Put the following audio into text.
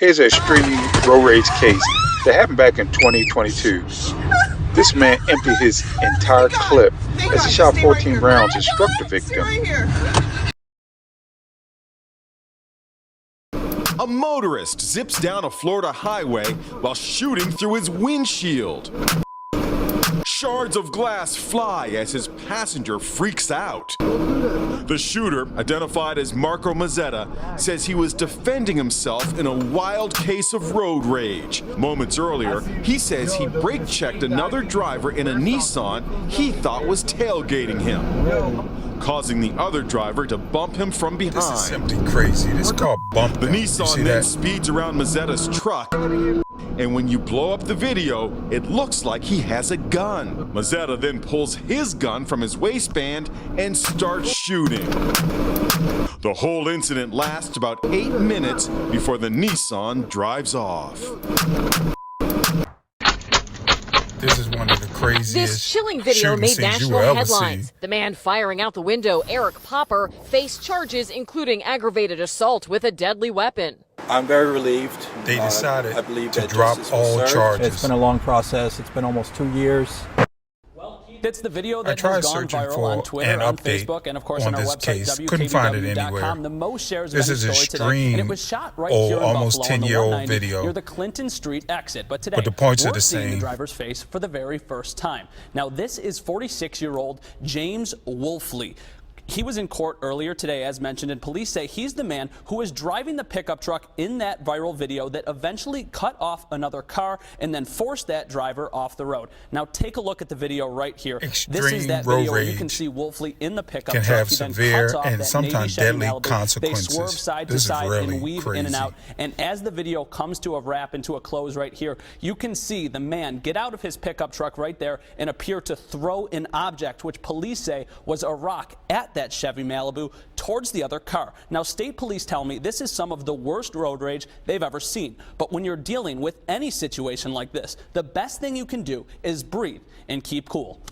Here's an extreme road rage case that happened back in 2022. This man emptied his entire clip as he shot 14 rounds and struck the victim. A motorist zips down a Florida highway while shooting through his windshield. Shards of glass fly as his passenger freaks out. The shooter, identified as Marco Mazzetta, says he was defending himself in a wild case of road rage. Moments earlier, he says he brake-checked another driver in a Nissan he thought was tailgating him, causing the other driver to bump him from behind. This is simply crazy. This is called bumping. The Nissan then speeds around Mazzetta's truck, and when you blow up the video, it looks like he has a gun. Mazzetta then pulls his gun from his waistband and starts shooting. The whole incident lasts about 8 minutes before the Nissan drives off. This is one of the craziest This chilling video made national headlines. See. The man firing out the window, Eric Popper, faced charges including aggravated assault with a deadly weapon. I'm very relieved. They decided I believe to that drop justice all was served. charges. It's been a long process. It's been almost 2 years. That's the video I that tried has gone searching viral for on Twitter, an on update Facebook, and of course on on our this website, case. Couldn't find it anywhere. www.tailgating.com. The most shares of This any is story today, and it was shot right here in almost Buffalo on the 10-year-old 190 video. near the Clinton Street exit. But today, But the points are we're the seeing same. the driver's face for the very first time. Now, this is 46-year-old James Wolfley. He was in court earlier today, as mentioned, and police say he's the man who was driving the pickup truck in that viral video that eventually cut off another car and then forced that driver off the road. Now, take a look at the video right here. This is that video where you can see Wolfley in the pickup truck. Have he then severe cuts off and that sometimes Navy Chevy deadly Malibu. consequences. They swerve side to This is side really and weave crazy. in and out. And as the video comes to a wrap and to a close right here, you can see the man get out of his pickup truck right there and appear to throw an object, which police say was a rock, at that Chevy Malibu towards the other car. Now, state police tell me this is some of the worst road rage they've ever seen. But when you're dealing with any situation like this, the best thing you can do is breathe and keep cool.